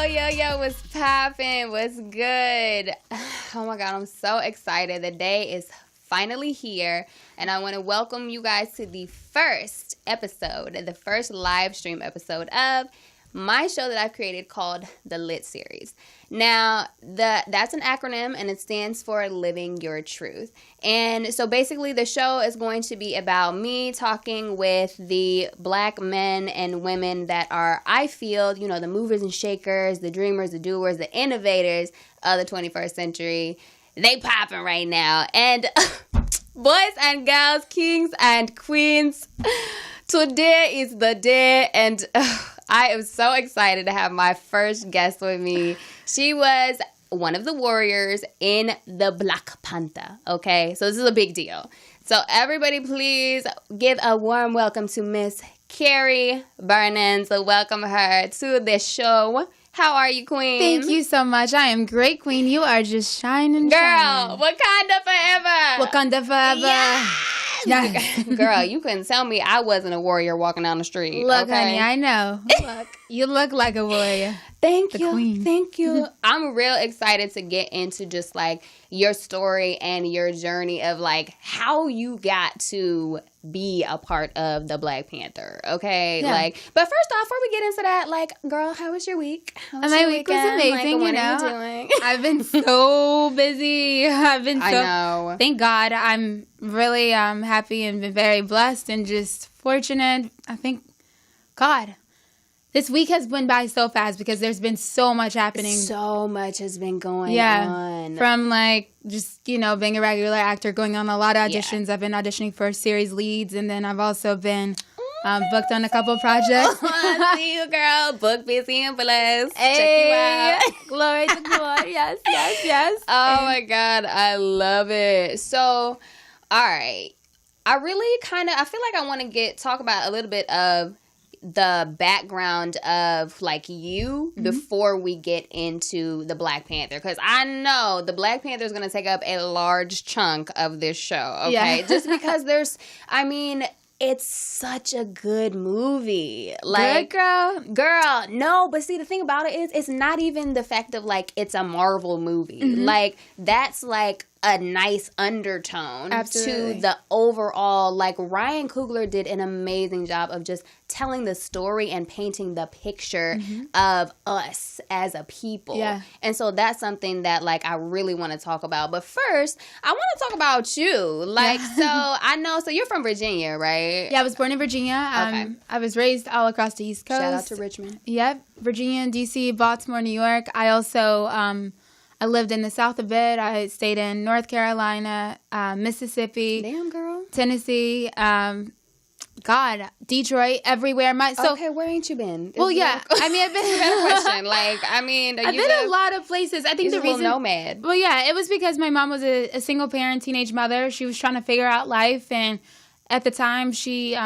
Yo, what's poppin'? What's good? Oh my God, I'm so excited. The day is finally here, and I want to welcome you guys to the first episode, the first live stream episode of my show that I've created called the L.Y.T series. Now, that's an acronym, and it stands for Living Your Truth. And so basically the show is going to be about me talking with the Black men and women that are, I feel, the movers and shakers, the dreamers, the doers, the innovators of the 21st century. They popping right now. And boys and girls, kings and queens, today is the day, and I am so excited to have my first guest with me. She was one of the warriors in the Black Panther, okay? So this is a big deal. So everybody please give a warm welcome to Miss Carrie Bernans. So welcome her to the show. How are you, Queen? Thank you so much. I am great, Queen. You are just shining, Girl, shining. Wakanda forever. Wakanda forever. Yes. Girl, you couldn't tell me I wasn't a warrior walking down the street. Look, okay? honey, I know. Look, you look like a warrior. Thank The you. queen. Thank you. I'm real excited to get into just like your story and your journey of like how you got to be a part of the Black Panther. Okay. Yeah. But first off, before we get into that, like, girl, how was your week? How was My your week was weekend? amazing, Like, what you are know. doing? I've been so busy. I know. Thank God. I'm really happy and been very blessed and just fortunate. I think, God, this week has went by so fast because there's been so much happening. So much has been going on. From like just, being a regular actor, going on a lot of auditions. I've been auditioning for series leads, and then I've also been booked on a couple projects. I see you, girl. Book busy and blessed. Hey, Check you out. Glory to God. Yes. Oh my God, I love it. So, all right. I really I feel like I want to talk about a little bit of the background of like you before we get into the Black Panther, because I know the Black Panther is going to take up a large chunk of this show. Okay, just because it's such a good movie. Like, good girl, no, but see, the thing about it is, it's not even the fact of like it's a Marvel movie. Like, that's like a nice undertone Absolutely. to the overall. Like, Ryan Coogler did an amazing job of just telling the story and painting the picture of us as a people. Yeah. And so that's something that like I really want to talk about. But first, I want to talk about you. Like, so I know, so you're from Virginia, right? Yeah, I was born in Virginia. Okay. I was raised all across the East Coast. Shout out to Richmond. Yep, Virginia, D.C., Baltimore, New York. I also I lived in the South a bit. I stayed in North Carolina, Mississippi, Damn, girl. Tennessee, Detroit, everywhere. Okay, where ain't you been? Well, yeah. I mean, I've been Question. Like, I mean, I've been a lot of places. I think the reason nomad. Well, yeah, it was because my mom was a single parent, teenage mother. She was trying to figure out life, and at the time, she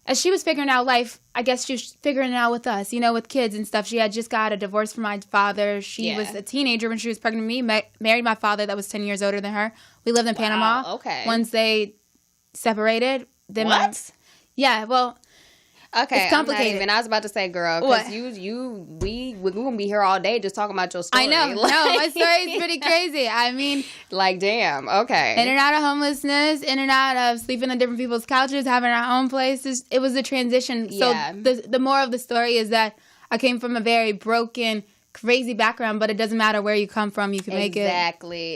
as she was figuring out life, I guess she was figuring it out with us, with kids and stuff. She had just got a divorce from my father. She was a teenager when she was pregnant with me. Married my father that was 10 years older than her. We lived in Panama. Okay. Once they separated, then What? Yeah, well, Okay, it's complicated. I was about to say, girl, because we're gonna be here all day just talking about your story. I know. Like, No, my story is pretty crazy. I mean, like, damn. Okay. in and out of homelessness, in and out of sleeping on different people's couches, having our own places. It was a transition. Yeah. So the moral of the story is that I came from a very broken, crazy background, but it doesn't matter where you come from, you can make it.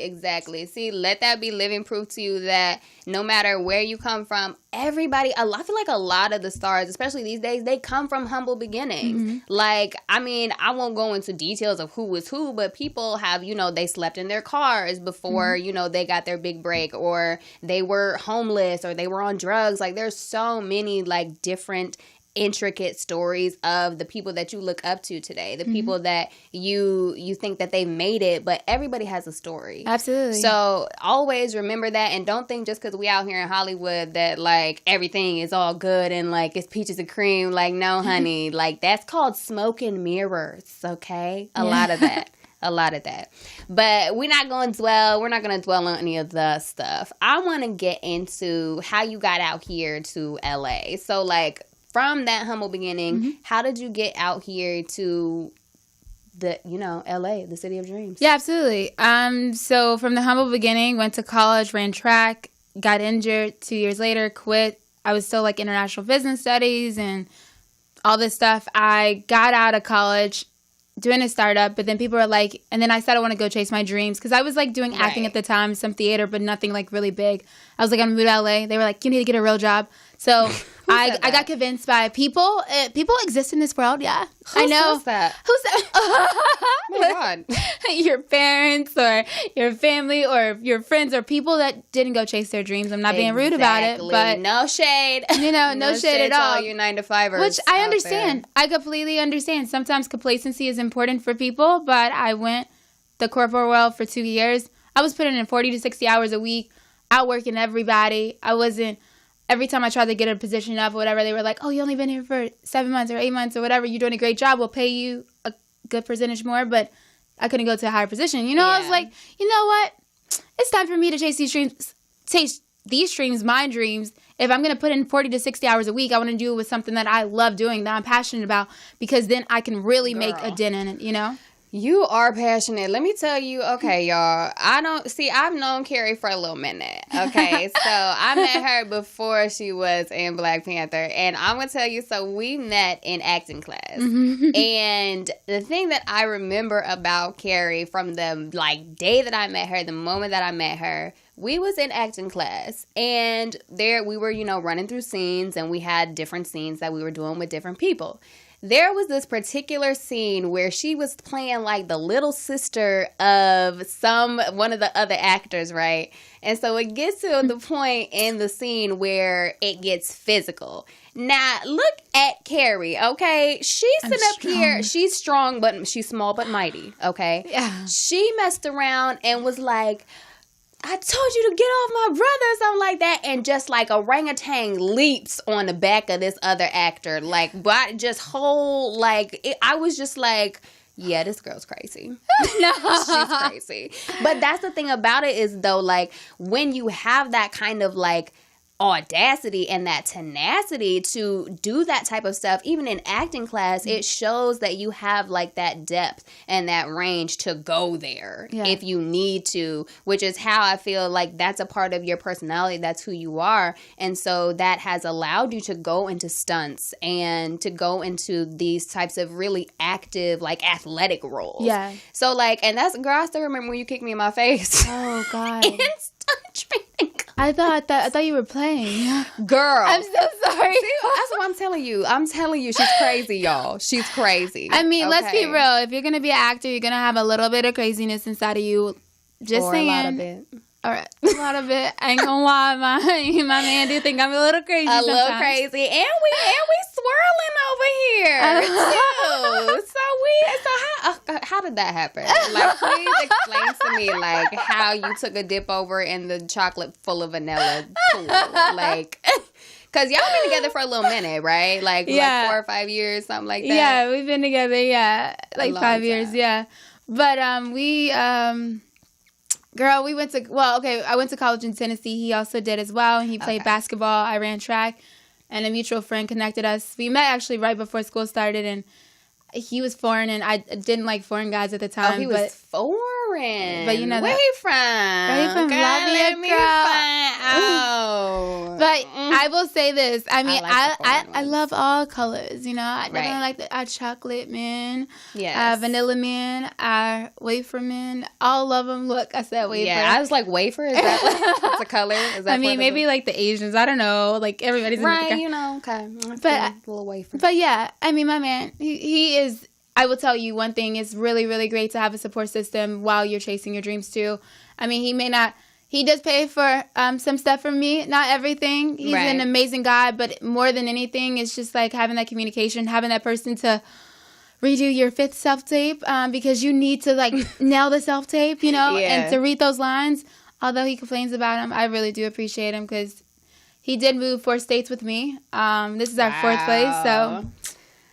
Exactly. See, let that be living proof to you that no matter where you come from, everybody, I feel like a lot of the stars, especially these days, they come from humble beginnings. Like, I mean, I won't go into details of who is who, but people have, they slept in their cars before, they got their big break, or they were homeless, or they were on drugs. Like, there's so many, like, different intricate stories of the people that you look up to today, the people that you think that they've made it, but everybody has a story. Absolutely. So always remember that, and don't think just because we out here in Hollywood that like everything is all good and like it's peaches and cream. Like, no, honey, like that's called smoke and mirrors. Okay, a lot of that. But we're not going to dwell on any of the stuff. I want to get into how you got out here to LA. So like, from that humble beginning, how did you get out here to the, LA, the city of dreams. Yeah, absolutely. So from the humble beginning, went to college, ran track, got injured 2 years later, quit. I was still like international business studies and all this stuff. I got out of college doing a startup, but then people were like, and then I said I want to go chase my dreams because I was like doing acting at the time, some theater, but nothing like really big. I was like, I'm going to move to LA. They were like, you need to get a real job. So I got convinced by people. People exist in this world, yeah. Who I know. says that? Who said? Oh my God. Your parents or your family or your friends or people that didn't go chase their dreams. I'm not being rude about it, but no shade. No shade at all. To all you 9-to-5ers. Which I understand. I completely understand. Sometimes complacency is important for people, but I went the corporate world for 2 years. I was putting in 40 to 60 hours a week, outworking everybody. I wasn't. Every time I tried to get a position up or whatever, they were like, oh, you only been here for 7 months or 8 months or whatever. You're doing a great job. We'll pay you a good percentage more. But I couldn't go to a higher position. I was like, you know what? It's time for me to chase these dreams, my dreams. If I'm going to put in 40 to 60 hours a week, I want to do it with something that I love doing, that I'm passionate about, because then I can really make a dent in it, You are passionate. Let me tell you, okay, y'all. I've known Carrie for a little minute, okay? So I met her before she was in Black Panther. And I'm going to tell you, so we met in acting class. And the thing that I remember about Carrie from the day that I met her, the moment that I met her, we was in acting class. And there we were, running through scenes, and we had different scenes that we were doing with different people. There was this particular scene where she was playing like the little sister of one of the other actors, right? And so it gets to the point in the scene where it gets physical. Now, look at Carrie, okay? She's sitting up here. She's strong, but she's small but mighty, okay? Yeah. She messed around and was like, I told you to get off my brother or something like that. And just like orangutan leaps on the back of this other actor. But just I was just like, yeah, this girl's crazy. No. She's crazy. But that's the thing about it is, though, when you have that kind of audacity and that tenacity to do that type of stuff, even in acting class, it shows that you have that depth and that range to go there if you need to, which is how I feel that's a part of your personality. That's who you are. And so that has allowed you to go into stunts and to go into these types of really active, athletic roles. Yeah. So and that's, girl, I still remember when you kicked me in my face. Oh, God. In stunt training. I thought you were playing. Girl. I'm so sorry. See, that's what I'm telling you. She's crazy, y'all. She's crazy. I mean, let's be real. If you're going to be an actor, you're going to have a little bit of craziness inside of you. Just saying. A lot of it. All right. A lot of it. I ain't going to lie. My man do think I'm a little crazy sometimes. Little crazy. And we swirling over here, too. So how did that happen? Please explain to me, how you took a dip over in the chocolate full of vanilla pool. Because y'all been together for a little minute, right? 4 or 5 years, something like that. Yeah, we've been together, 5 years, yeah. But girl, we went to, I went to college in Tennessee. He also did as well. He played basketball. I ran track. And a mutual friend connected us. We met actually right before school started, and he was foreign, and I didn't like foreign guys at the time. Oh, he was foreign. But you know where he from? Where he from? Girl, let me find out. But I will say this. I mean, I love all colors. I definitely like our chocolate men, our vanilla men, our wafer men. All of them. Look, I said wafer. Yeah, I was like, wafer? Is that that's a color? Is that? I mean, maybe the Asians. I don't know. Everybody's right. Okay. But a little wafer. But yeah, I mean, my man, he is. I will tell you one thing. It's really, really great to have a support system while you're chasing your dreams too. I mean, he does pay for some stuff for me, not everything. He's an amazing guy, but more than anything, it's just having that communication, having that person to redo your 5th self-tape because you need to nail the self-tape, and to read those lines. Although he complains about him, I really do appreciate him because he did move 4 states with me. This is our 4th place, so...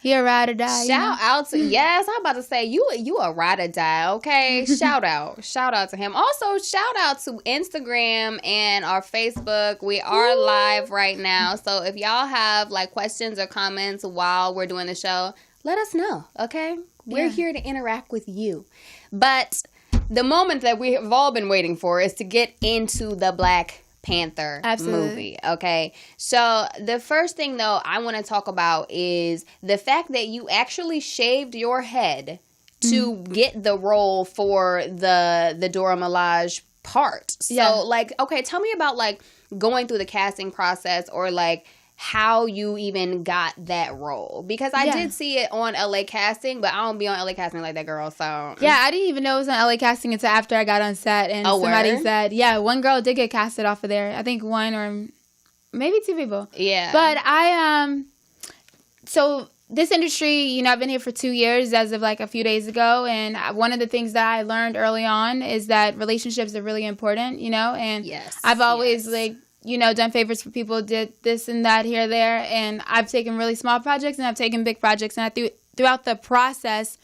He a ride or die. Shout out to, yes, I'm about to say, you a ride or die, okay? Shout out to him. Also, shout out to Instagram and our Facebook. We are live right now. So if y'all have questions or comments while we're doing the show, let us know, okay? We're here to interact with you. But the moment that we have all been waiting for is to get into the Black Panther movie, okay? So the first thing, though, I want to talk about is the fact that you actually shaved your head to get the role for the Dora Milaje part. So, like, okay, tell me about, like, going through the casting process, or, like, how you even got that role. Because I did see it on LA Casting, but I don't be on LA Casting like that, girl, so. Yeah, I didn't even know it was on LA Casting until after I got on set, and somebody said, one girl did get casted off of there. I think one or maybe two people. Yeah. But so this industry, you know, I've been here for 2 years as of like a few days ago, and one of the things that I learned early on is that relationships are really important, you know, and I've always like, you know, done favors for people, did this and that here, there, and I've taken really small projects and I've taken big projects, and throughout the process,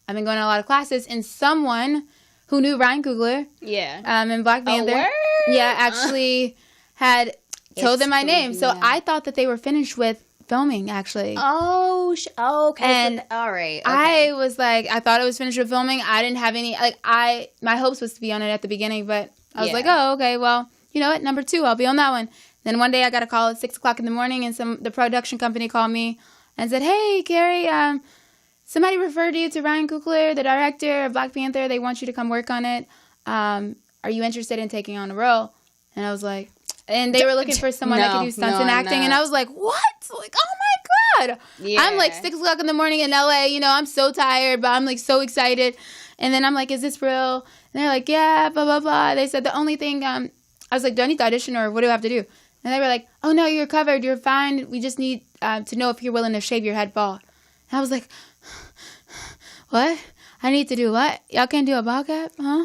I've been going to a lot of classes, and someone who knew Ryan Coogler, in Black Panther, actually had told them my name, so I thought that they were finished with filming, actually. Okay. And all right. Okay. I was like, I thought it was finished with filming. I didn't have any, like, my hopes was to be on it at the beginning, but I was like, oh, okay, well, you know what, number 2, I'll be on that one. Then one day I got a call at 6 o'clock in the morning, and the production company called me and said, hey, Carrie, somebody referred you to Ryan Coogler, the director of Black Panther. They want you to come work on it. Are you interested in taking on a role? And I was like, and they were looking for someone that could do stunts and acting. And I was like, what? Like, oh my God. Yeah. I'm like 6 o'clock in the morning in LA. You know, I'm so tired, but I'm like so excited. And then I'm like, is this real? And they're like, yeah, blah, blah, blah. They said the only thing, I was like, do I need to audition, or what do I have to do? And they were like, oh, no, you're covered. You're fine. We just need to know if you're willing to shave your head bald. And I was like, what? I need to do what? Y'all can't do a ball cap? Huh?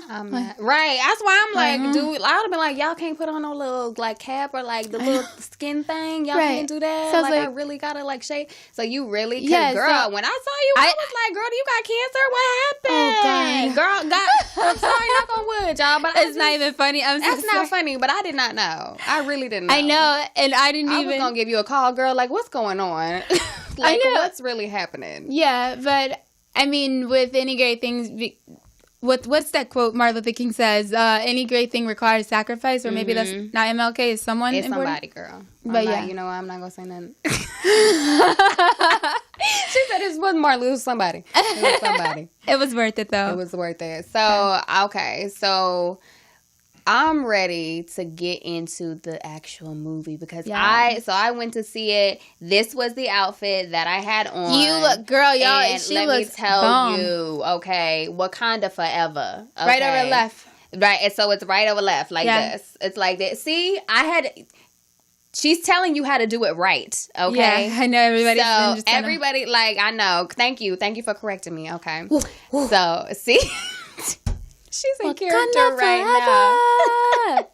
Right. That's why I'm like, dude, I would have been like, y'all can't put on no little, like, cap or, like, the little skin thing. Y'all can't do that. So like, I really got to, like, shave. So you really could, girl, so when I saw you, I was like, girl, do you got cancer? What happened? Oh, God. I'm sorry, knock on wood, y'all. But it's not even funny. That's not funny, but I did not know. I really didn't know. I know, and I didn't even. I was going to give you a call, girl, like, what's going on? Like, what's really happening? Yeah, but I mean, with any great things, what's that quote Martin Luther King says? Any great thing requires sacrifice, or maybe that's not MLK. It's someone. It's important? Somebody, girl. But you know what? I'm not gonna say nothing. She said it was Martin Luther. Somebody. It was somebody. It was worth it, though. It was worth it. So okay, so I'm ready to get into the actual movie because I went to see it. This was the outfit that I had on. You look, girl, y'all. And she let looks me tell bomb. You, okay, Wakanda forever. Okay? Right over left. Right, and so it's right over left like this. It's like that. See, she's telling you how to do it right. Okay, yeah, I know everybody. So everybody, like, I know. Thank you for correcting me. Okay, so see. She's in character right now.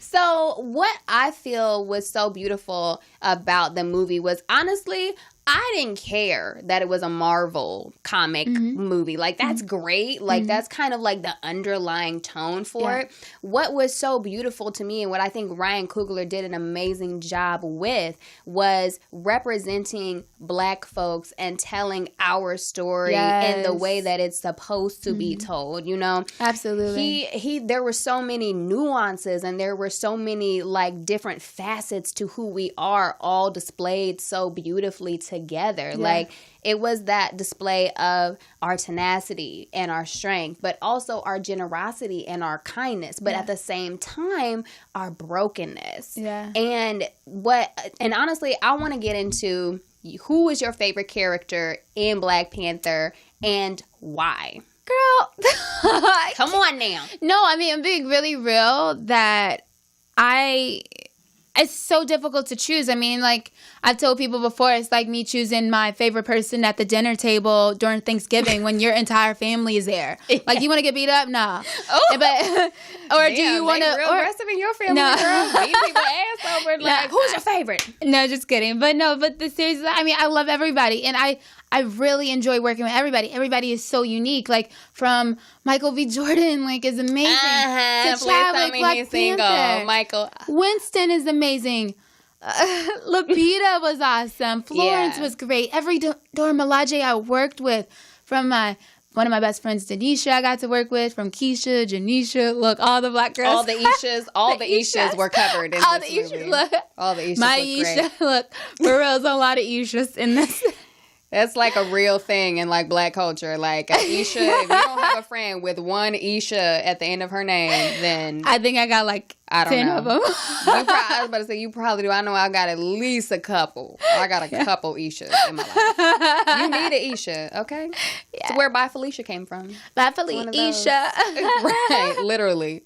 So what I feel was so beautiful about the movie was, honestly, I didn't care that it was a Marvel comic movie. Like, that's great. Like, that's kind of like the underlying tone for it. What was so beautiful to me, and what I think Ryan Coogler did an amazing job with, was representing Black folks and telling our story in the way that it's supposed to be told, you know? Absolutely. There were so many nuances, and there were so many, like, different facets to who we are, all displayed so beautifully together. Like, it was that display of our tenacity and our strength, but also our generosity and our kindness, but at the same time, our brokenness. And honestly, I want to get into who is your favorite character in Black Panther and why? Girl, come on now. No, I mean, I'm being really real that it's so difficult to choose. I mean, like, I've told people before, it's like me choosing my favorite person at the dinner table during Thanksgiving when your entire family is there. Like, you want to get beat up? Nah. Or do you want to? Real aggressive in your family, girl? Beat people ass over, like, who's your favorite? No, just kidding. But the series, I mean, I love everybody. And I really enjoy working with everybody. Everybody is so unique. Like, from Michael B. Jordan, like, is amazing. To Chadwick, Black Panther. Michael. Winston is amazing. Lupita was awesome. Florence was great. Every Dora Milaje I worked with, from one of my best friends, Denisha, I got to work with, from Keisha, Janisha, look, all the black girls. All the Ishas were covered in this movie. Look, all the Ishas my look Isha, great. look, for real, there's a lot of Ishas in this. That's like a real thing in like black culture. Like Isha, if you don't have a friend with one Isha at the end of her name, then I think I got like 10 of them. I was about to say you probably do. I know I got at least a couple. I got a couple Ishas in my life. You need an Isha, okay? Yeah. It's where Bye Felicia came from. Bye Felicia. Right, literally.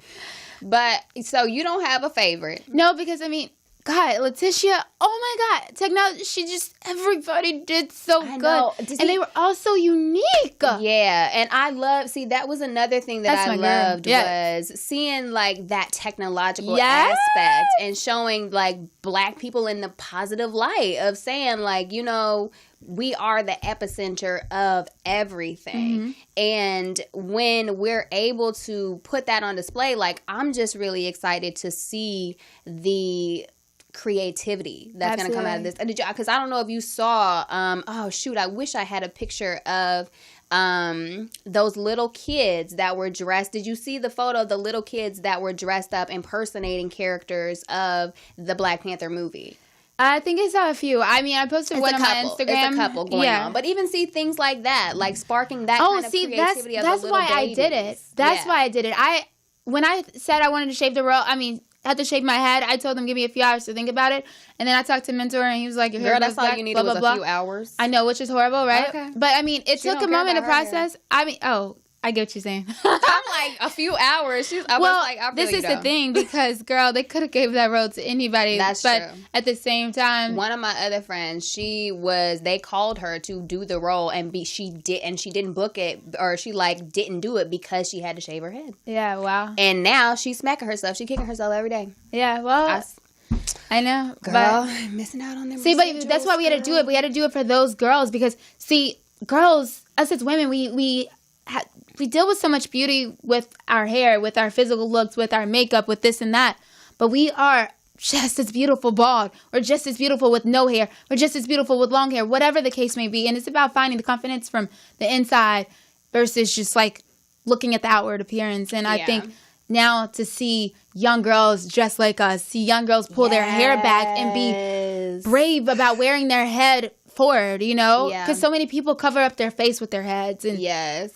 But so you don't have a favorite? No, because I mean, God, Letitia, oh my God, technology, everybody did so good. And they were all so unique. Yeah, and that was another thing that I loved was seeing like that technological aspect and showing like black people in the positive light of saying like, you know, we are the epicenter of everything. And when we're able to put that on display, like I'm just really excited to see the creativity that's going to come out of this. Because I don't know if you saw, I wish I had a picture of those little kids that were dressed. Did you see the photo of the little kids that were dressed up impersonating characters of the Black Panther movie? I think I saw a few. I mean, I posted one on my Instagram. It's a couple going on. But even see things like that, like sparking that kind of creativity of the little babies. That's why I did it. That's why I did it. When I said I wanted to shave the roll, I had to shave my head. I told them, give me a few hours to think about it. And then I talked to Mentor, and he was like, your hair that's all you needed was a few hours. I know, which is horrible, right? Okay. But, I mean, it took a moment to process. I get what you're saying. I'm like, a few hours. This is the thing, because, girl, they could have gave that role to anybody. That's true. But at the same time, one of my other friends, they called her to do the role, and she didn't book it, or she like didn't do it because she had to shave her head. Yeah, wow. And now she's smacking herself. She's kicking herself every day. Yeah, well, I know, girl, missing out on them. See, but that's why we had to do it. We had to do it for those girls, because see, girls, us as women, we deal with so much beauty with our hair, with our physical looks, with our makeup, with this and that. But we are just as beautiful bald, or just as beautiful with no hair, or just as beautiful with long hair, whatever the case may be. And it's about finding the confidence from the inside versus just like looking at the outward appearance. And I think now to see young girls just like us, see young girls pull their hair back and be brave about wearing their head forward, you know, because so many people cover up their face with their heads and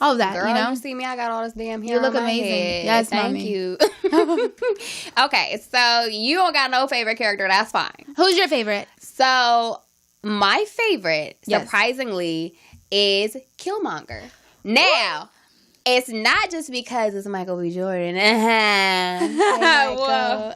all of that. Girl, you know, you see me, I got all this damn hair. You look on my amazing. Head. Yes, thank mommy. you. Okay, so you don't got no favorite character. That's fine. Who's your favorite? So my favorite, surprisingly, is Killmonger. Now. It's not just because it's Michael B. Jordan. Hey, Michael.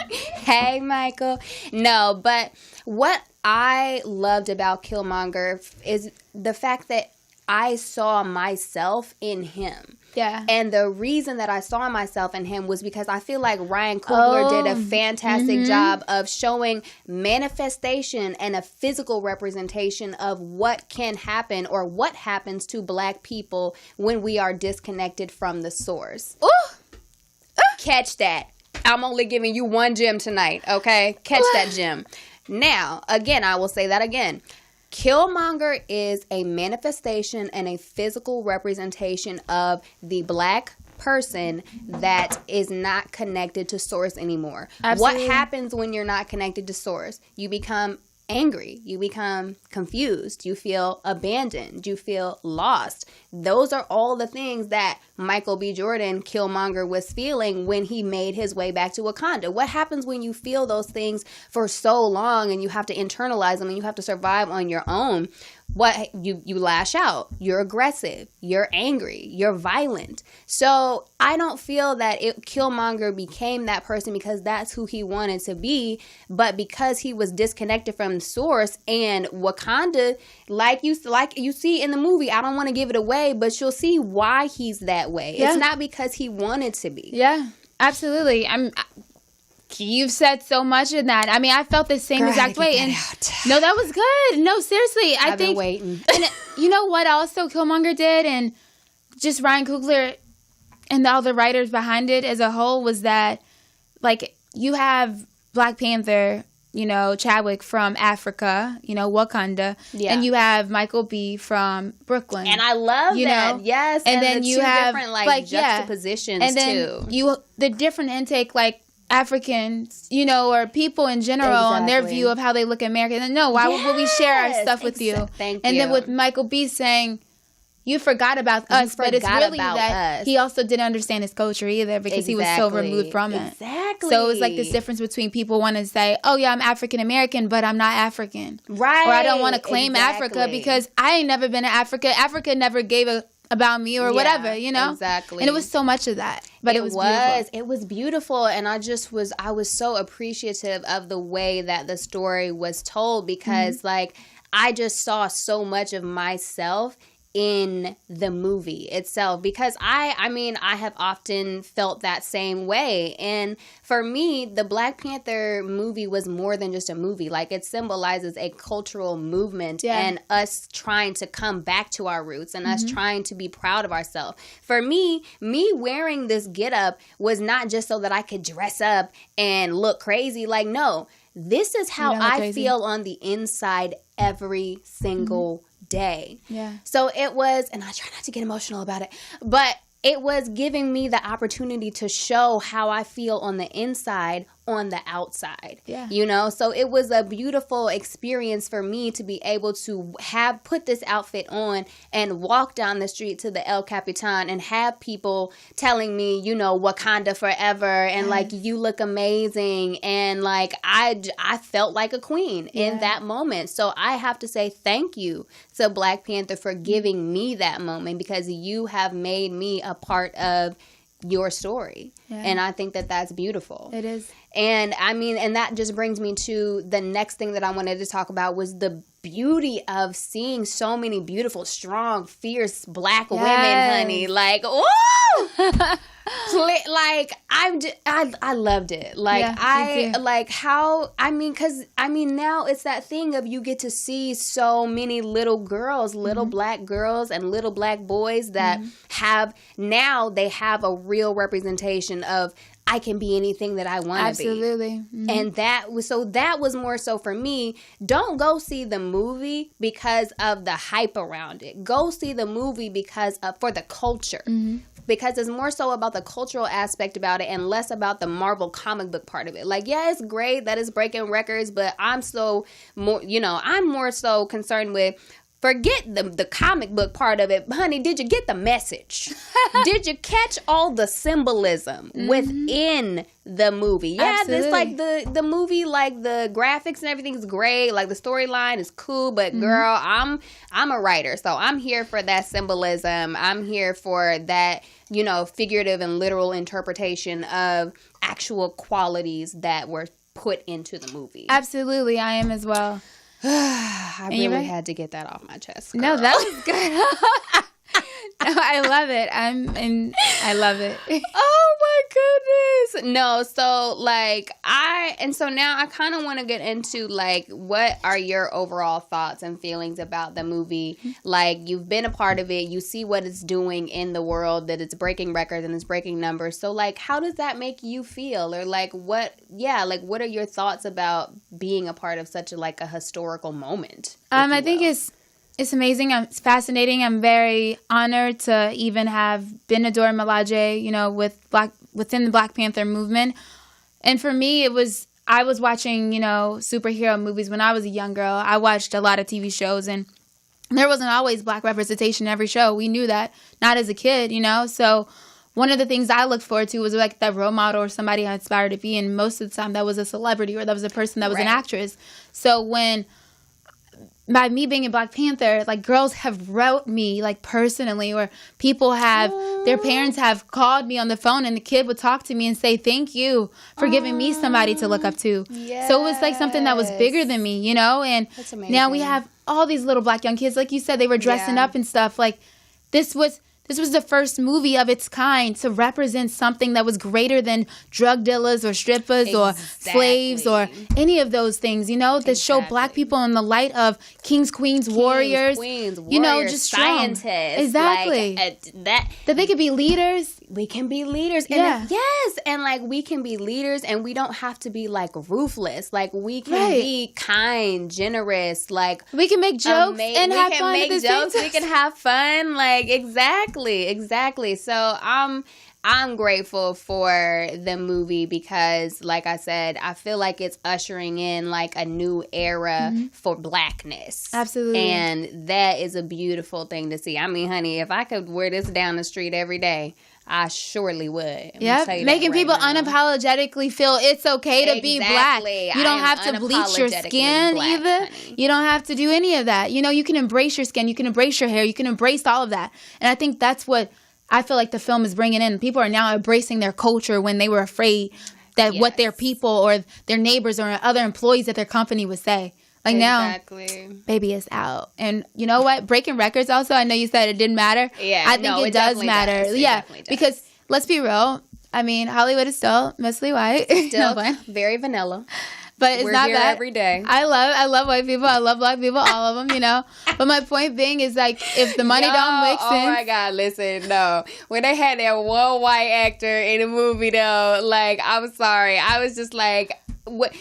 Hey, Michael. No, but what I loved about Killmonger is the fact that I saw myself in him. Yeah. And the reason that I saw myself in him was because I feel like Ryan Coogler did a fantastic job of showing manifestation and a physical representation of what can happen or what happens to black people when we are disconnected from the source. Catch that. I'm only giving you one gem tonight, okay? Catch that gem. Now, again, I will say that again. Killmonger is a manifestation and a physical representation of the black person that is not connected to source anymore. Absolutely. What happens when you're not connected to source? You become angry. You become confused. You feel abandoned. You feel lost. Those are all the things that Michael B. Jordan, Killmonger, was feeling when he made his way back to Wakanda. What happens when you feel those things for so long and you have to internalize them and you have to survive on your own? What you lash out, you're aggressive, you're angry, you're violent. So I don't feel that Killmonger became that person because that's who he wanted to be, but because he was disconnected from the source. And Wakanda, like you see in the movie, I don't want to give it away, but you'll see why he's that way. Yeah. It's not because he wanted to be. Yeah, absolutely. You've said so much in that. I mean, I felt the same exact way. And no, that was good. No, seriously. I've been waiting. And you know what also Killmonger did, and just Ryan Coogler and all the writers behind it as a whole, was that, like, you have Black Panther Chadwick from Africa, Wakanda, and you have Michael B from Brooklyn, and I love that. Yes, and then you have different juxtapositions and then the different intake Africans, or people in general, and their view of how they look at America. And no, why would we share our stuff with you? Thank and you. then with Michael B saying, you forgot about us, but it's really that he also didn't understand his culture either because he was so removed from it. Exactly. So it was like this difference between people want to say, oh yeah, I'm African American, but I'm not African. Right. Or I don't want to claim Africa because I ain't never been to Africa. Africa never gave about me or whatever, Exactly. And it was so much of that. But it was beautiful. It was beautiful, and I was so appreciative of the way that the story was told because I just saw so much of myself in the movie itself because I have often felt that same way. And for me, the Black Panther movie was more than just a movie. Like, it symbolizes a cultural movement and us trying to come back to our roots and us trying to be proud of ourselves. For me wearing this getup was not just so that I could dress up and look crazy. Like, no, this is how I feel on the inside every single day. Yeah. So it was, and I try not to get emotional about it, but it was giving me the opportunity to show how I feel on the inside, on the outside. Yeah. So it was a beautiful experience for me to be able to put this outfit on and walk down the street to the El Capitan and have people telling me, Wakanda forever and you look amazing. And I felt like a queen in that moment. So I have to say thank you to Black Panther for giving me that moment because you have made me a part of your story. And I think that that's beautiful. It is. And and that just brings me to the next thing that I wanted to talk about was the beauty of seeing so many beautiful, strong, fierce Black women, honey. Like, ooh! I loved it. Now it's that thing of you get to see so many little girls, little Black girls and little Black boys that have a real representation of I can be anything that I want to be. Absolutely. And that was more so for me. Don't go see the movie because of the hype around it. Go see the movie for the culture. Because it's more so about the cultural aspect about it and less about the Marvel comic book part of it. It's great that it's breaking records, but I'm more so concerned with forget the comic book part of it. Honey, did you get the message? Did you catch all the symbolism within the movie? Yeah, absolutely. This the movie, the graphics and everything's great. The storyline is cool, but girl, I'm a writer, so I'm here for that symbolism. I'm here for that, figurative and literal interpretation of actual qualities that were put into the movie. Absolutely, I am as well. I really had to get that off my chest. Girl. No, that was good. No, I love it. I love it. Oh my goodness. No, so now I kind of want to get into what are your overall thoughts and feelings about the movie? You've been a part of it. You see what it's doing in the world, that it's breaking records and it's breaking numbers. So how does that make you feel? Or what are your thoughts about being a part of such a historical moment? I think it's amazing. It's fascinating. I'm very honored to even have been a Dora Milaje, within the Black Panther movement. And for me, I was watching, superhero movies when I was a young girl. I watched a lot of TV shows, and there wasn't always Black representation in every show. We knew that, not as a kid, So one of the things I looked forward to was that role model or somebody I aspired to be. And most of the time that was a celebrity or that was a person that was an actress. So by me being a Black Panther, girls have wrote me, personally, or people have, their parents have called me on the phone and the kid would talk to me and say, thank you for giving me somebody to look up to. Yes. So it was something that was bigger than me, and now we have all these little Black young kids, like you said, they were dressing up and stuff. This this was the first movie of its kind to represent something that was greater than drug dealers or strippers or slaves or any of those things, you know, to show black people in the light of kings, queens, warriors, you know, just scientists. Exactly. Like, that they could be leaders. We can be leaders. Yeah. And yes. And like we can be leaders and we don't have to be like ruthless. Like we can be kind, generous. Like we can make jokes and have fun. We can make jokes. We can have fun. Like exactly. So I'm grateful for the movie because, like I said, I feel like it's ushering in like a new era for blackness. Absolutely. And that is a beautiful thing to see. I mean, honey, if I could wear this down the street every day, I surely would. Yeah, making people unapologetically feel it's okay to be black. You don't have to bleach your skin either. Honey. You don't have to do any of that. You know, you can embrace your skin. You can embrace your hair. You can embrace all of that. And I think that's what I feel like the film is bringing in. People are now embracing their culture when they were afraid that what their people or their neighbors or other employees at their company would say. Like now, baby is out. And you know what? Breaking records also, I know you said it didn't matter. Yeah, I think it does matter. Yeah, because let's be real. I mean, Hollywood is still mostly white. Still very vanilla. But it's not here that every day. I love white people. I love black people, all of them, you know. But my point being is like if the money don't make sense. Oh my God, listen, no. When they had that one white actor in a movie though, like I'm sorry. I was just like what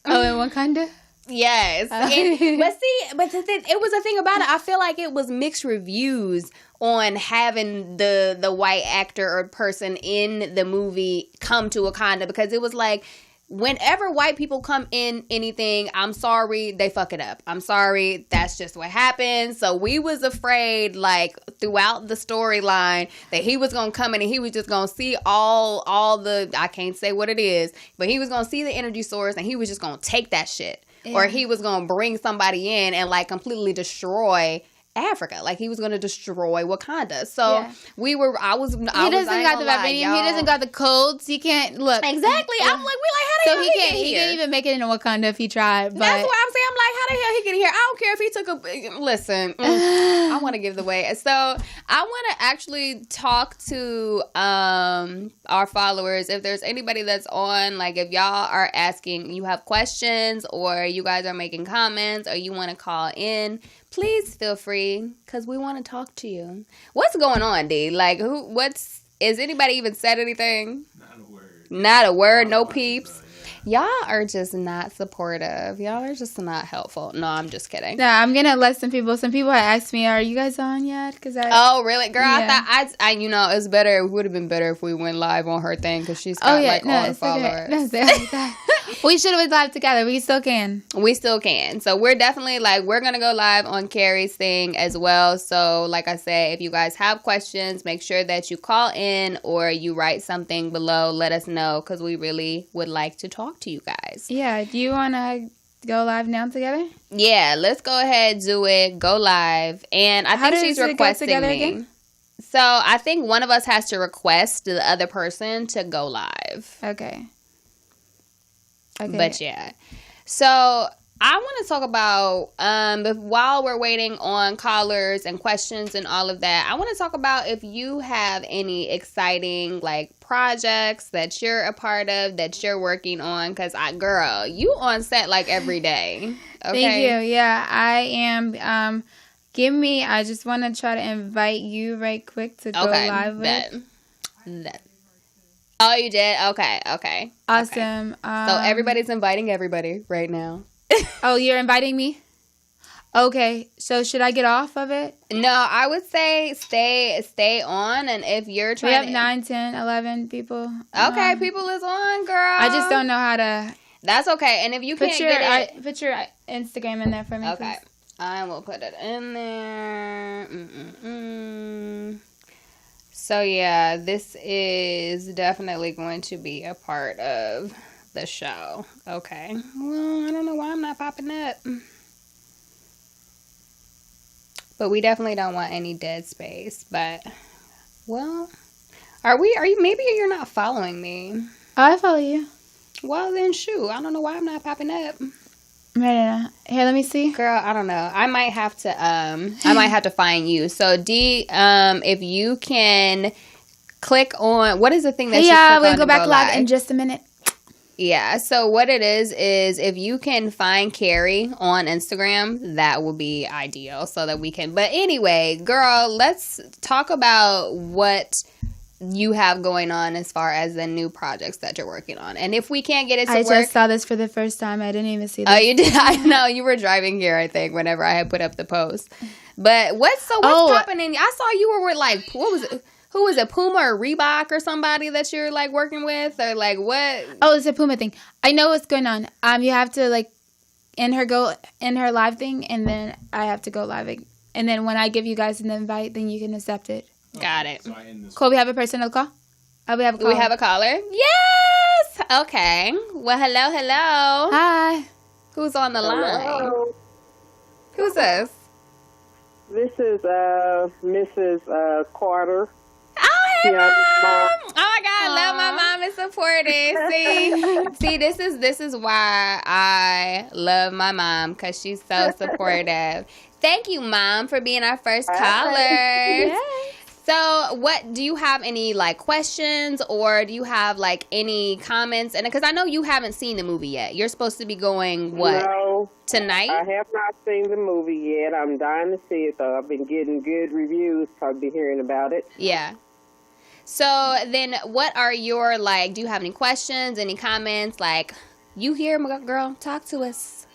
Oh, in Wakanda? Yes. But it was a thing about it. I feel like it was mixed reviews on having the white actor or person in the movie come to Wakanda because it was like whenever white people come in anything, I'm sorry, they fuck it up. I'm sorry, that's just what happens. So we was afraid, like, throughout the storyline that he was going to come in and he was just going to see all the, I can't say what it is, but he was going to see the energy source and he was just going to take that shit. Yeah. Or he was going to bring somebody in and, like, completely destroy Africa. Like, he was going to destroy Wakanda. So, he doesn't got the vibranium. He doesn't got the codes. He can't, look. Exactly. I'm like, how the hell he get here? He can't even make it in Wakanda if he tried. But that's what I'm saying. I'm like, how the hell he get here? I don't care if he took listen, I want to give the way. So, I want to actually talk to our followers. If there's anybody that's on, like, if y'all are asking, you have questions or you guys are making comments or you want to call in, please feel free, because we want to talk to you. What's going on, D? Like, is anybody even said anything? Not a word, no peeps. Y'all are just not supportive. Y'all are just not helpful. No, I'm just kidding. No, I'm going to let some people have asked me, are you guys on yet? Oh, really? Girl, yeah. I thought, you know, it's better. It would have been better if we went live on her thing because she's got all the followers. Okay. We should have went live together. We still can. So we're definitely we're going to go live on Carrie's thing as well. So like I said, if you guys have questions, make sure that you call in or you write something below. Let us know because we really would like to talk to you guys. Yeah. Do you want to go live now together? Yeah. Let's go ahead, do it. Go live. And I think she's requesting me. Again? So I think one of us has to request the other person to go live. Okay. But yeah. So I want to talk about, while we're waiting on callers and questions and all of that, I want to talk about if you have any exciting, projects that you're a part of, that you're working on. Because, girl, you on set, every day. Okay? Thank you. Yeah, I am. I just want to try to invite you right quick to go live with. Oh, you did? Okay. Awesome. Okay. So everybody's inviting everybody right now. Oh, you're inviting me? Okay. So should I get off of it? No, I would say stay on. And if you're trying we have 9, 10, 11 people. Okay, people is on, girl. I just don't know how to. That's okay. And if you can't get it. Put your Instagram in there for me, okay. Please. I will put it in there. So, yeah, this is definitely going to be a part of the show. Okay. Well, I don't know why I'm not popping up. But we definitely don't want any dead space. But, well, maybe you're not following me. I follow you. Well, then, shoot. I don't know why I'm not popping up. Right. Here, let me see. Girl, I don't know. I might have to find you. So D, if you can click on, what is the thing that you click on we'll to go back live live? in just a minute. Yeah, so what it is if you can find Carrie on Instagram, that would be ideal so that we can. But anyway, girl, let's talk about what you have going on as far as the new projects that you're working on. And if we can't get it to work. I just saw this for the first time. I didn't even see this. Oh, you did? I know. You were driving here, I think, whenever I had put up the post. But what's happening? I saw you were with, like, what was it? Who was it, Puma or Reebok or somebody that you're, like, working with? Or, like, what? Oh, it's a Puma thing. I know what's going on. You have to, like, in her live thing, and then I have to go live. And then when I give you guys an invite, then you can accept it. Got it. Cool, we have a personal call? We have a caller. We have a caller? Yes! Okay. Well, hello. Hi. Who's on the line? Who's this? This is Mrs. Carter. Oh, hey, Yeah, Mom! Mom. Oh, my God. Love my mom is supportive. See, this is why I love my mom, because she's so supportive. Thank you, Mom, for being our first caller. Yes. So, what do you have any like questions, or do you have like any comments? And because I know you haven't seen the movie yet, you're supposed to be going tonight? I have not seen the movie yet. I'm dying to see it though. I've been getting good reviews. I've been hearing about it. Yeah. So then, what are your like? Do you have any questions? Any comments? Like, you here, girl? Talk to us.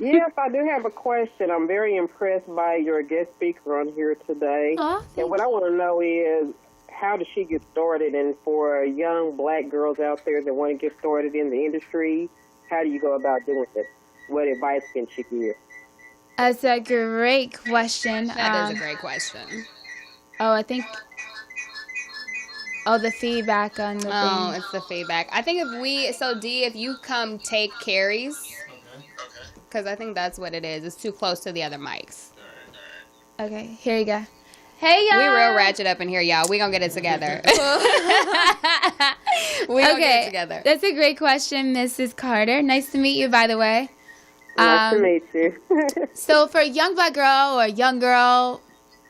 Yes, I do have a question. I'm very impressed by your guest speaker on here today. And what I want to know is, how did she get started? And for young black girls out there that want to get started in the industry, how do you go about doing it? What advice can she give? That's a great question. That is a great question. I think... Oh, the feedback on the thing. Oh, it's the feedback. I think if you come take Carrie's, because I think that's what it is. It's too close to the other mics. Okay, here you go. Hey, y'all. We real ratchet up in here, y'all. We gonna get it together. We gonna get it together. That's a great question, Mrs. Carter. Nice to meet you, by the way. Nice to meet you. So for a young black girl or a young girl,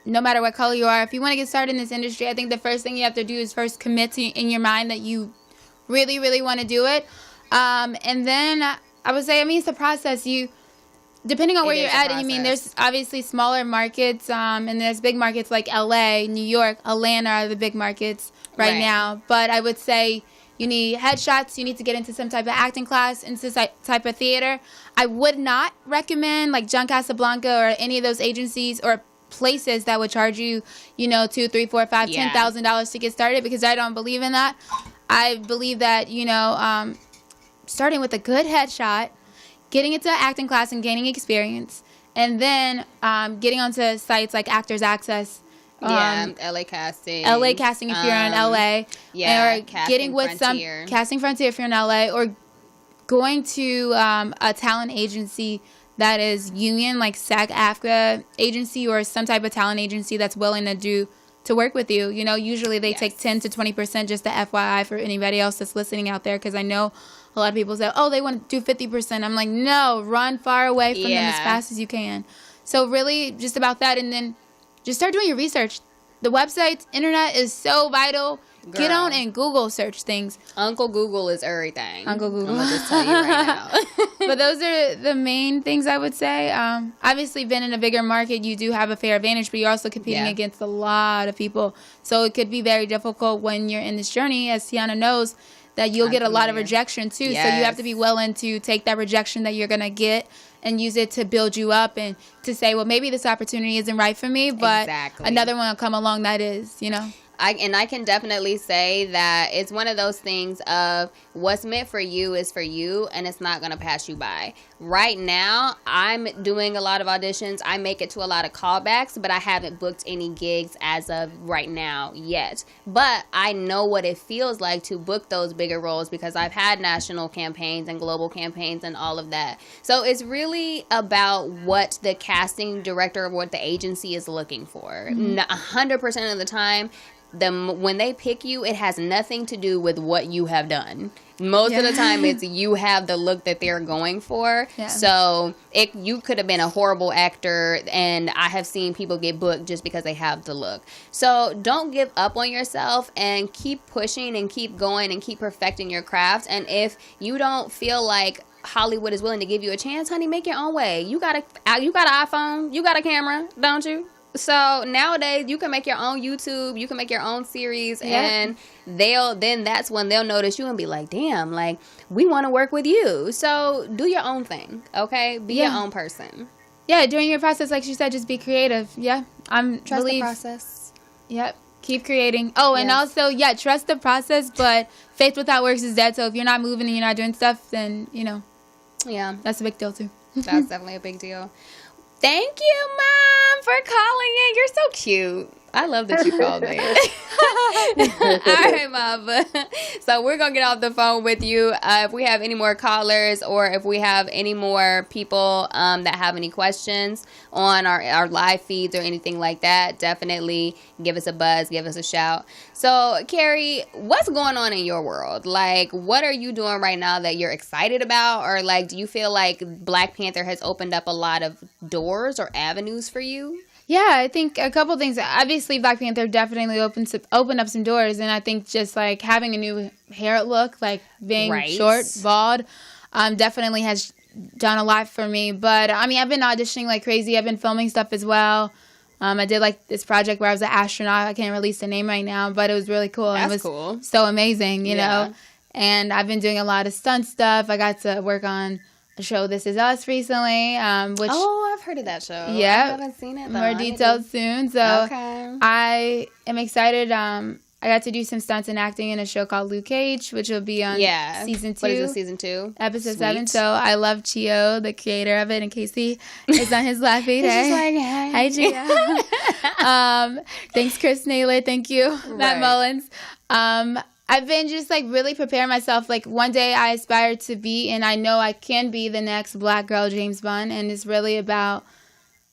no matter what color you are, if you want to get started in this industry, I think the first thing you have to do is first commit to in your mind that you really, really want to do it. And then I would say, it's a process. Depending on where you're at, there's obviously smaller markets, and there's big markets like L.A., New York, Atlanta are the big markets right now. But I would say you need headshots. You need to get into some type of acting class, into some type of theater. I would not recommend like John Casablanca or any of those agencies or places that would charge you, $2, $3, $4, $5, $10,000 to get started, because I don't believe in that. I believe that, starting with a good headshot, getting into acting class and gaining experience, and then getting onto sites like Actors Access. LA Casting. LA Casting if you're in LA. Yeah, or getting with Frontier. Casting Frontier if you're in LA, or going to a talent agency that is union, like SAG-AFTRA agency, or some type of talent agency that's willing to work with you. Usually they take 10 to 20%, just the FYI for anybody else that's listening out there, because I know a lot of people say, they want to do 50%. I'm like, no, run far away from them as fast as you can. So really just about that, and then just start doing your research. The websites, internet is so vital. Girl. Get on and Google search things. Uncle Google is everything. Uncle Google. I'm going to just tell you right now. But those are the main things I would say. Obviously, being in a bigger market, you do have a fair advantage, but you're also competing against a lot of people. So it could be very difficult when you're in this journey, as Tiana knows, that you'll get a lot of rejection too. Yes. So you have to be willing to take that rejection that you're going to get and use it to build you up and to say, well, maybe this opportunity isn't right for me, but another one will come along that is, I can definitely say that it's one of those things of what's meant for you is for you, and it's not going to pass you by. Right now, I'm doing a lot of auditions. I make it to a lot of callbacks, but I haven't booked any gigs as of right now yet. But I know what it feels like to book those bigger roles, because I've had national campaigns and global campaigns and all of that. So it's really about what the casting director or what the agency is looking for. 100% of the time, when they pick you, it has nothing to do with what you have done. Most of the time, it's you have the look that they're going for. Yeah. So you could have been a horrible actor, and I have seen people get booked just because they have the look. So don't give up on yourself and keep pushing and keep going and keep perfecting your craft. And if you don't feel like Hollywood is willing to give you a chance, honey, make your own way. You got an iPhone, you got a camera, don't you? So nowadays you can make your own YouTube, you can make your own series, and that's when they'll notice you and be like, damn, like, we want to work with you. So do your own thing, okay? Be your own person. Yeah, during your process, like she said, just be creative. Yeah, trust the process. Yep, keep creating. Oh, and also, trust the process, but faith without works is dead. So if you're not moving and you're not doing stuff, then, that's a big deal too. That's definitely a big deal. Thank you, Mom, for calling in. You're so cute. I love that you called me. All right, Mom. So we're going to get off the phone with you. If we have any more callers or if we have any more people that have any questions on our live feeds or anything like that, definitely give us a buzz, give us a shout. So, Carrie, what's going on in your world? Like, what are you doing right now that you're excited about? Or, like, do you feel like Black Panther has opened up a lot of doors or avenues for you? Yeah, I think a couple things. Obviously, Black Panther definitely opened up some doors, and I think just like having a new hair look, like being short, bald, definitely has done a lot for me. But I mean, I've been auditioning like crazy. I've been filming stuff as well. I did like this project where I was an astronaut. I can't release the name right now, but it was really cool. That's it was cool. So amazing, you know. And I've been doing a lot of stunt stuff. I got to work on a show, This Is Us, recently. I've heard of that show. Yeah, I haven't seen it though. More details soon. So I am excited. I got to do some stunts and acting in a show called Luke Cage, which will be on season 2. What is it, season 2? Episode 7. So I love Chio, the creator of it, and Casey is on his live feed. He's just like, hey. Hi, Chio. Thanks, Chris Naylor. Thank you, Matt Mullins. I've been just like really preparing myself. Like one day I aspire to be, and I know I can be the next Black girl James Bond. And it's really about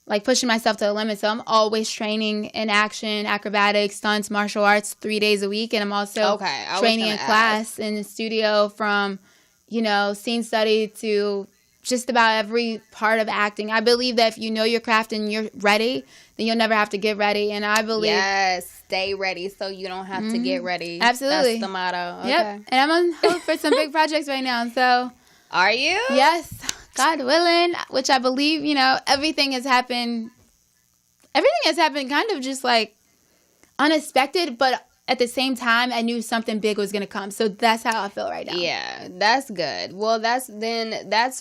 like pushing myself to the limit. So I'm always training in action, acrobatics, stunts, martial arts 3 days a week. And I'm also training in class in the studio from, scene study to just about every part of acting. I believe that if you know your craft and you're ready, then you'll never have to get ready. And I believe... Yes, stay ready so you don't have to get ready. Absolutely. That's the motto. Okay. Yep. And I'm on hold for some big projects right now. So... Are you? Yes. God willing, which I believe, everything has happened kind of just like unexpected, but at the same time, I knew something big was going to come. So that's how I feel right now. Yeah, that's good. Well, that's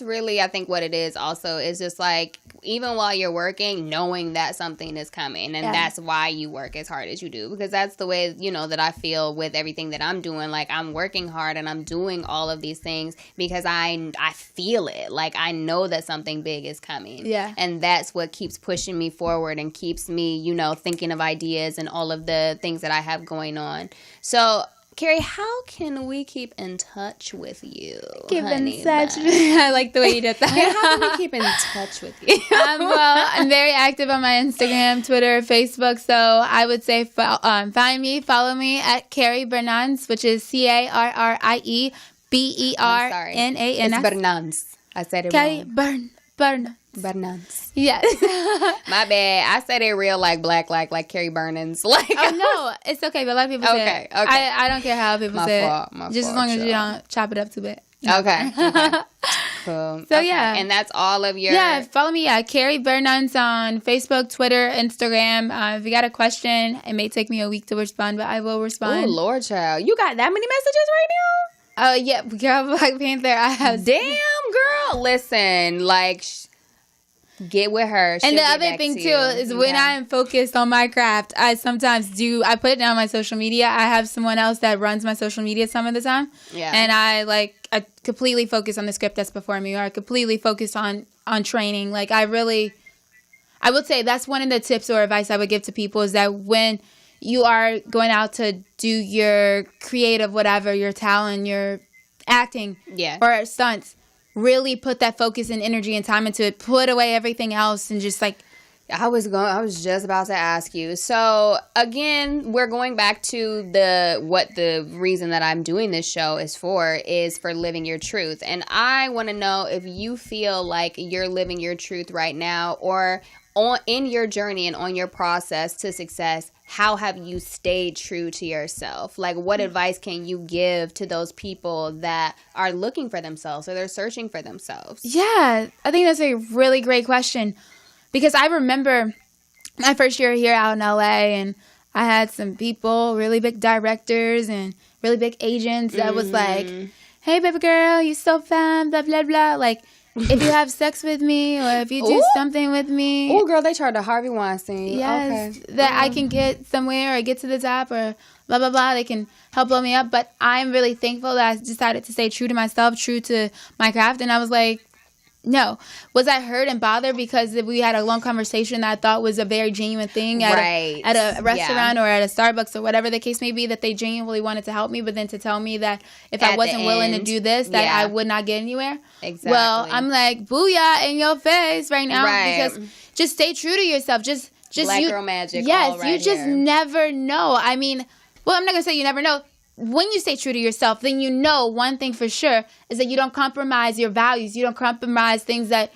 really, I think what it is also is just like, even while you're working, knowing that something is coming. And that's why you work as hard as you do. Because that's the way, that I feel with everything that I'm doing. Like, I'm working hard and I'm doing all of these things because I feel it. Like, I know that something big is coming. Yeah. And that's what keeps pushing me forward and keeps me, thinking of ideas and all of the things that I have going on. So, Carrie, how can we keep in touch with you? Keep in touch. I like the way you did that. Yeah, how can we keep in touch with you? Well, I'm very active on my Instagram, Twitter, Facebook. So I would say find me, follow me at Carrie Bernans, which is CarrieBernans. It's Bernans. I said it Carrie wrong. Bernans. Yes. My bad. I said it real like black, like Carrie Bernans. Like, oh no, it's okay. But a lot of people say it. Okay. I don't care how people say it. Just as long as you don't chop it up too bad. Okay. Cool. So and that's all of your. Yeah, follow me. Carrie Bernans on Facebook, Twitter, Instagram. If you got a question, it may take me a week to respond, but I will respond. Oh Lord, child, you got that many messages right now? Oh yeah, girl, Black Panther. I have. Damn, girl. Listen, like. Get with her. And the other thing too is when I am focused on my craft, I sometimes I put it down on my social media. I have someone else that runs my social media some of the time. Yeah. And I completely focus on the script that's before me, or I completely focus on training. Like I would say that's one of the tips or advice I would give to people is that when you are going out to do your creative whatever, your talent, your acting, or stunts, really put that focus and energy and time into it. Put away everything else and just like I was just about to ask you. So again, we're going back to the reason that I'm doing this show is for living your truth. And I want to know if you feel like you're living your truth right now, or in your journey and on your process to success, how have you stayed true to yourself? Like, what advice can you give to those people that are looking for themselves or they're searching for themselves? Yeah, I think that's a really great question, because I remember my first year here out in LA, and I had some people, really big directors and really big agents that was like, hey, baby girl, you so fine, blah, blah, blah. Like, if you have sex with me or if you do something with me. Oh, girl, they tried to Harvey Weinstein. Yes, okay. That I can get somewhere or get to the top or blah, blah, blah. They can help blow me up. But I'm really thankful that I decided to stay true to myself, true to my craft. And I was like, no. Was I hurt and bothered because we had a long conversation that I thought was a very genuine thing at a restaurant or at a Starbucks or whatever the case may be, that they genuinely wanted to help me, but then to tell me that if I wasn't willing to do this, that I would not get anywhere? Exactly. Well, I'm like, booyah in your face right now. Because just stay true to yourself. Just Black girl magic. Yes, all right you just here. Never know. I mean, well, I'm not going to say you never know. When you stay true to yourself, then you know one thing for sure is that you don't compromise your values. You don't compromise things that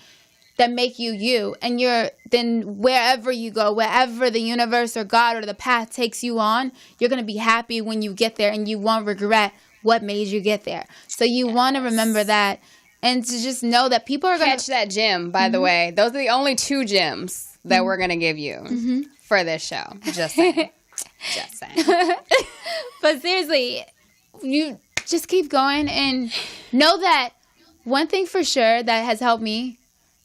make you you. And then wherever you go, wherever the universe or God or the path takes you on, you're going to be happy when you get there, and you won't regret what made you get there. So you want to remember that, and to just know that people are going to catch that gem, by the way. Those are the only 2 gems that we're going to give you for this show. Just saying. Just saying. But seriously, you just keep going and know that one thing for sure that has helped me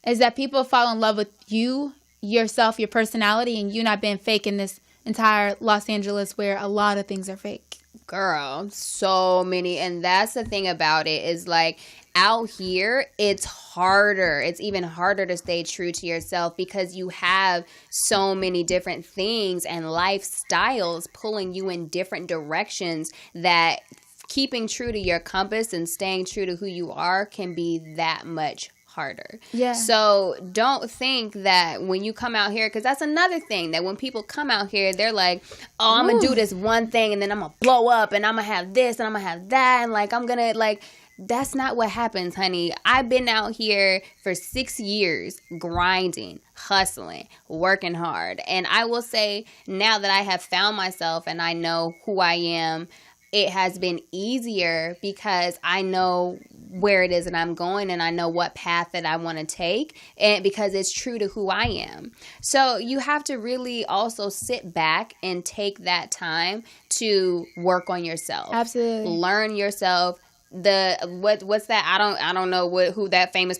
is that people fall in love with you, yourself, your personality, and you not being fake in this entire Los Angeles where a lot of things are fake. Girl, so many. And that's the thing about it is, like, out here, it's harder. It's even harder to stay true to yourself because you have so many different things and lifestyles pulling you in different directions that keeping true to your compass and staying true to who you are can be that much harder. Yeah. So don't think that when you come out here, because that's another thing, that when people come out here, they're like, oh, I'm going to do this one thing and then I'm going to blow up and I'm going to have this and I'm going to have that. And like, I'm going to like, that's not what happens, honey. I've been out here for 6 years grinding, hustling, working hard. And I will say now that I have found myself and I know who I am, it has been easier because I know where it is that I'm going and I know what path that I want to take, and because it's true to who I am. So you have to really also sit back and take that time to work on yourself. Absolutely. Learn yourself. What's that? I don't know who that famous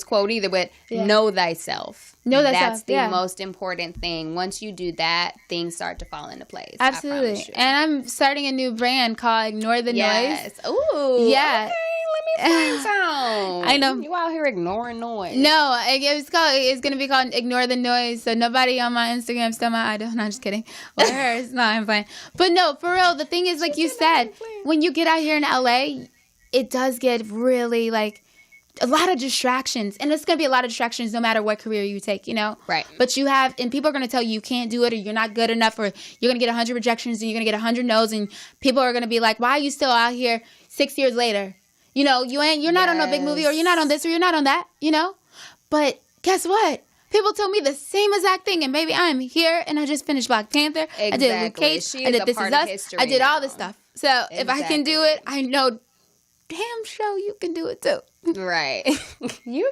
quote either, but know thyself. Know thyself. That's the most important thing. Once you do that, things start to fall into place. Absolutely. And I'm starting a new brand called Ignore the Noise. Ooh. Yeah. Okay, let me find some. I know. You out here ignoring noise. No, it's going to be called Ignore the Noise. So nobody on my Instagram stole my idol. No, I'm just kidding. Or hers. No, I'm fine. But no, for real, the thing is, like you said, when you get out here in LA, it does get really like a lot of distractions, and it's going to be a lot of distractions no matter what career you take, you know? Right. But and people are going to tell you can't do it, or you're not good enough, or you're going to get 100 rejections and you're going to get 100 no's, and people are going to be like, why are you still out here 6 years later? You know, you're not on a big movie, or you're not on this, or you're not on that, you know? But guess what? People told me the same exact thing, and baby, I'm here, and I just finished Black Panther. Exactly. I did Luke Cage. I did This Is Us. I did all this stuff. So if I can do it, I know damn sure you can do it too. Right. You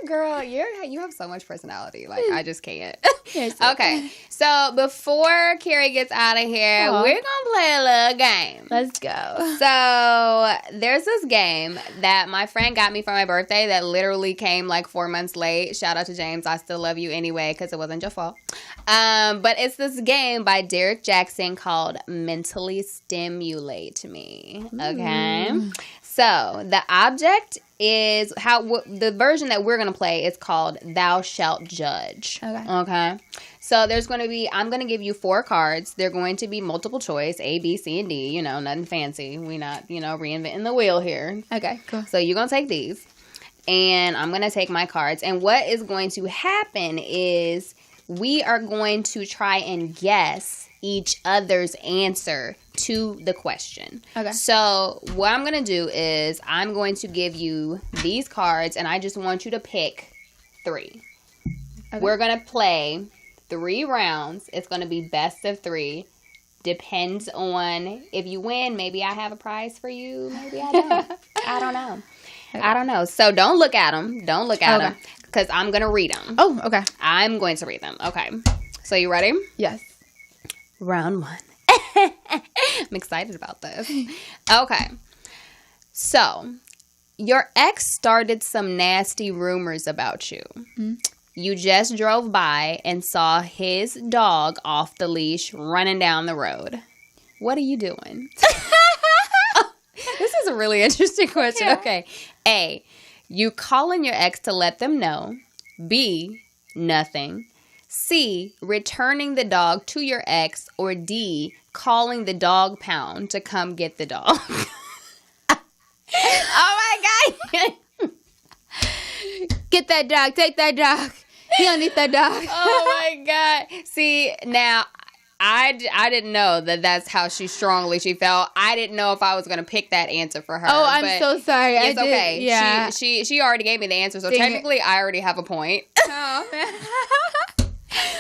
have so much personality. Like, I just can't. Yes, okay. So before Carrie gets out of here, we're going to play a little game. Let's go. So there's this game that my friend got me for my birthday that literally came like 4 months late. Shout out to James. I still love you anyway because it wasn't your fault. But it's this game by Derek Jackson called Mentally Stimulate Me. Okay. So the object is the version that we're going to play is called Thou Shalt Judge. Okay. So I'm going to give you 4 cards. They're going to be multiple choice, A, B, C, and D. You know, nothing fancy. We not, reinventing the wheel here. Okay, cool. So you're going to take these, and I'm going to take my cards. And what is going to happen is we are going to try and guess each other's answer to the question. Okay. So what I'm going to do is I'm going to give you these cards, and I just want you to pick 3. Okay. We're going to play 3 rounds. It's going to be best of 3. Depends on if you win. Maybe I have a prize for you. Maybe I don't. I don't know. Okay. I don't know. So don't look at them. Don't look at them because I'm going to read them. Oh, okay. I'm going to read them. Okay. So you ready? Yes. Round 1. I'm excited about this. Okay. So your ex started some nasty rumors about you. Mm-hmm. You just drove by and saw his dog off the leash running down the road. What are you doing? This is a really interesting question. Yeah. Okay. A, you calling your ex to let them know. B, nothing. C, returning the dog to your ex. Or D, calling the dog pound to come get the dog. Oh my God. Get that dog. Take that dog. He don't need that dog. Oh my God. See, now I didn't know that's how strongly she felt. I didn't know if I was going to pick that answer for her. Oh, I'm so sorry. It's okay. Yeah. She already gave me the answer, so technically I already have a point. Oh.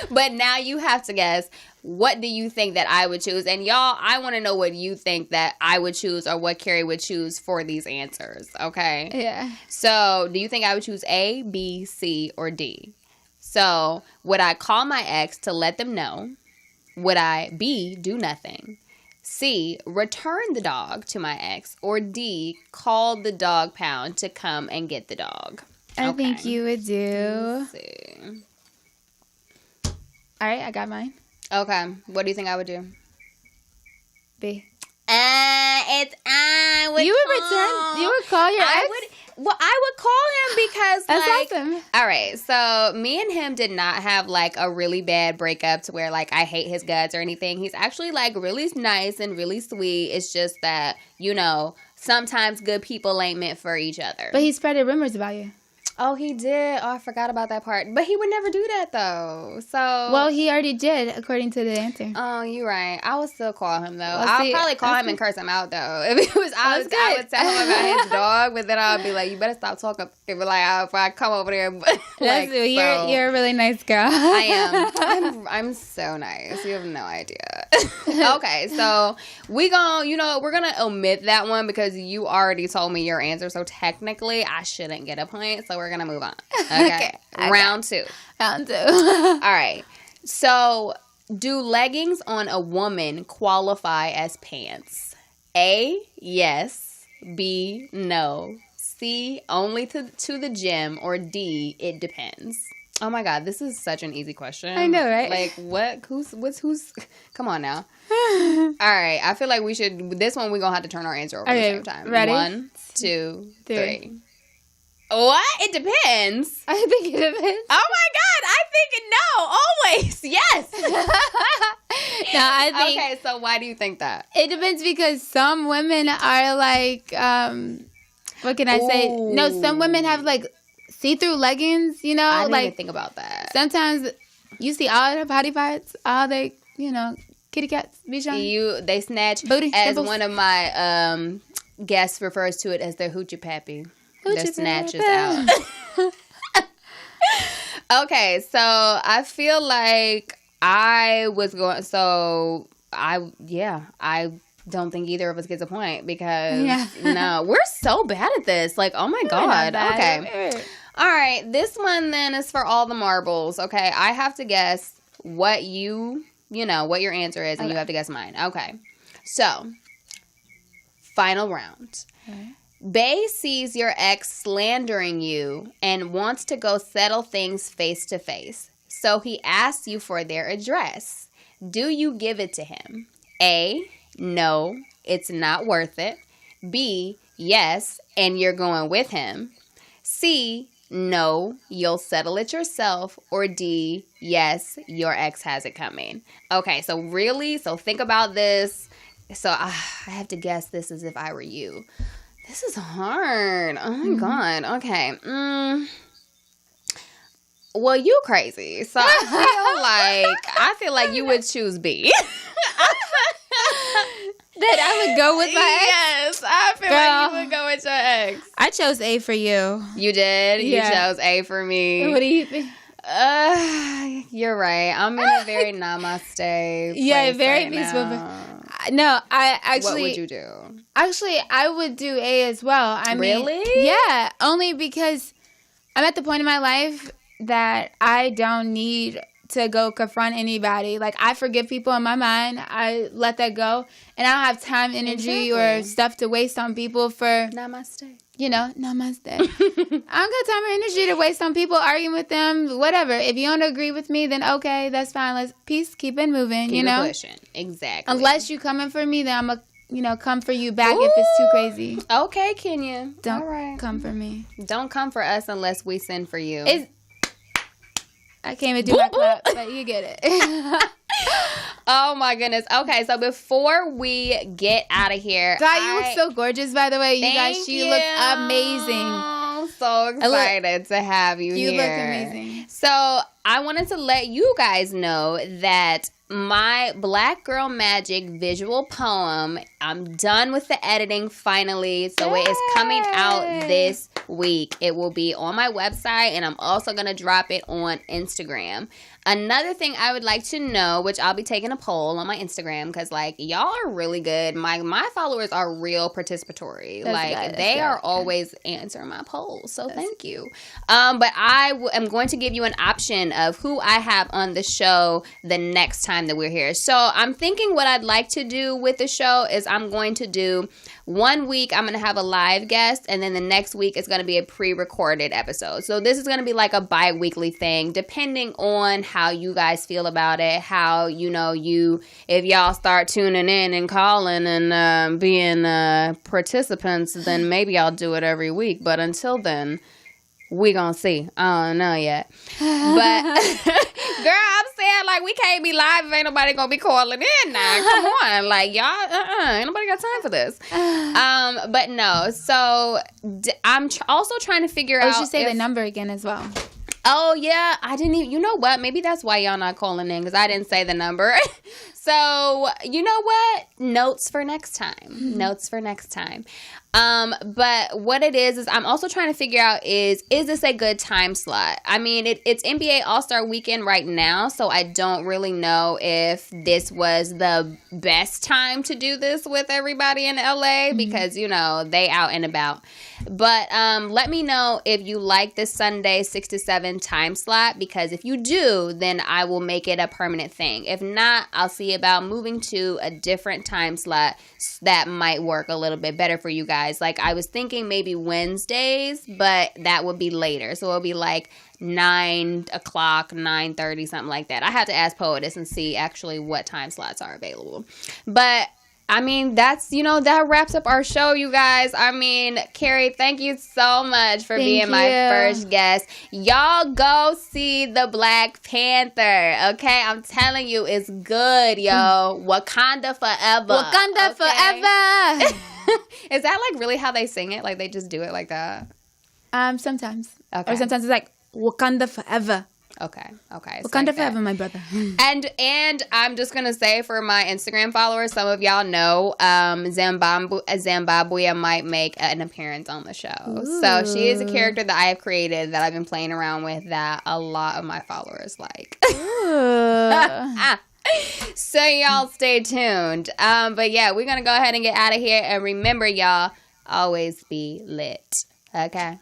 But now you have to guess, what do you think that I would choose? And y'all, I want to know what you think that I would choose or what Carrie would choose for these answers, okay? Yeah. So, do you think I would choose A, B, C, or D? So, would I call my ex to let them know? Would I, B, do nothing? C, return the dog to my ex? Or D, call the dog pound to come and get the dog? I think you would do. Let's see. All right, I got mine. Okay. What do you think I would do? B. I would You would call your ex? I would call him because, that's like, awesome. All right, so me and him did not have, like, a really bad breakup to where, like, I hate his guts or anything. He's actually, like, really nice and really sweet. It's just that, you know, sometimes good people ain't meant for each other. But he spreaded rumors about you. Oh, he did. Oh, I forgot about that part. But he would never do that, though. So, well, he already did, according to the answer. Oh, you're right. I would still call him, though. I'll probably call him and curse him out, though. If it was, I would tell him about his dog, but then I'll be like, you better stop talking. If I come over there. Like, you're a really nice girl. I am. I'm so nice. You have no idea. Okay, so we're gonna omit that one because you already told me your answer. So technically, I shouldn't get a point. So we're gonna move on. Okay. Round 2. Round 2. All right. So, do leggings on a woman qualify as pants? A, yes. B, no. C, only to the gym. Or D, it depends. Oh my God, this is such an easy question. I know, right? Like, what? Who's? Come on now. All right, I feel like this one we're going to have to turn our answer over at the same time. Ready? 1, 2, 3. What? It depends. I think it depends. Oh my God, I think no, always. Yes. No, I think. Okay, so why do you think that? It depends because some women are like, what can I say? No, some women have like see-through leggings, you know? I didn't even think about that. Sometimes you see all their body parts, all their, kitty cats be showing. They snatch, booty, as nipples. one of my guests refers to it as their hoochie pappy. Their snatches out. Okay, so I feel like I don't think either of us gets a point because no, we're so bad at this. Like, oh my God. Okay. All right, this one then is for all the marbles. Okay, I have to guess what what your answer is, and you have to guess mine. Okay, so final round. Okay. Bae sees your ex slandering you and wants to go settle things face to face. So he asks you for their address. Do you give it to him? A, no, it's not worth it. B, yes, and you're going with him. C, no, you'll settle it yourself. Or D, yes, your ex has it coming. Okay, so think about this. So I have to guess this as if I were you. This is hard. Oh my God. Okay. Well, you crazy. So I feel like you would choose B. That I would go with my ex? Yes, I feel like you would go with your ex. I chose A for you. You did? Yeah. You chose A for me. What do you think? You're right. I'm in a very namaste place very right peaceful. now. No, I actually... What would you do? Actually, I would do A as well. I mean, really? Yeah, only because I'm at the point in my life that I don't need to go confront anybody. Like, I forgive people in my mind. I let that go. And I don't have time, energy, or stuff to waste on people for... Namaste. You know, namaste. I don't got time or energy to waste on people, arguing with them, whatever. If you don't agree with me, then okay, that's fine. Let's keep it moving, keep you know? It pushing. Exactly. Unless you coming for me, then I'm going to, come for you back if it's too crazy. Okay, Kenya. Don't come for me. Don't come for us unless we send for you. I can't even do my clap, but you get it. Oh my goodness. Okay, so before we get out of here, you look so gorgeous, by the way. You guys, she looks amazing. I'm so excited to have you here. You look amazing. So I wanted to let you guys know that my Black Girl Magic visual poem, I'm done with the editing finally. So it is coming out this week. It will be on my website, and I'm also going to drop it on Instagram. Another thing I would like to know, which I'll be taking a poll on my Instagram, because y'all are really good. My followers are real participatory. They are always answering my polls. So thank you. But I am going to give you an option of who I have on the show the next time that we're here. So I'm thinking what I'd like to do with the show is I'm going to do 1 week I'm going to have a live guest, and then the next week it's going to be a pre-recorded episode. So this is going to be like a bi-weekly thing, depending on how you guys feel about it, how, if y'all start tuning in and calling and being participants, then maybe I'll do it every week. But until then, we gonna see. I don't know yet. But, girl, I'm saying, we can't be live if ain't nobody gonna be calling in now. Come on. Y'all, ain't nobody got time for this. But no. So, I'm also trying to figure out. You should say the number again as well. Oh, yeah. I didn't even. You know what? Maybe that's why y'all not calling in, because I didn't say the number. So, you know what? Notes for next time. Mm-hmm. Notes for next time. But what it is I'm also trying to figure out is this a good time slot? I mean, it's NBA All-Star Weekend right now, so I don't really know if this was the best time to do this with everybody in LA, because, they out and about. But let me know if you like this Sunday 6 to 7 time slot, because if you do, then I will make it a permanent thing. If not, I'll see about moving to a different time slot that might work a little bit better for you guys. I was thinking maybe Wednesdays, but that would be later. So it'll be 9 o'clock, 9:30, something like that. I have to ask Poetess and see actually what time slots are available. But I mean, that's, that wraps up our show, you guys. I mean, Carrie, thank you so much for being my first guest. Y'all go see the Black Panther, okay? I'm telling you, it's good, yo. Wakanda forever. Wakanda forever. Is that really how they sing it? They just do it like that? Sometimes. Okay. Or sometimes it's Wakanda forever. Okay. Wakanda forever, my brother. And I'm just gonna say, for my Instagram followers, some of y'all know Zimbabwe might make an appearance on the show. Ooh. So she is a character that I have created that I've been playing around with that a lot of my followers like. So y'all stay tuned. But yeah, we're gonna go ahead and get out of here. And remember, y'all, always be lit. Okay.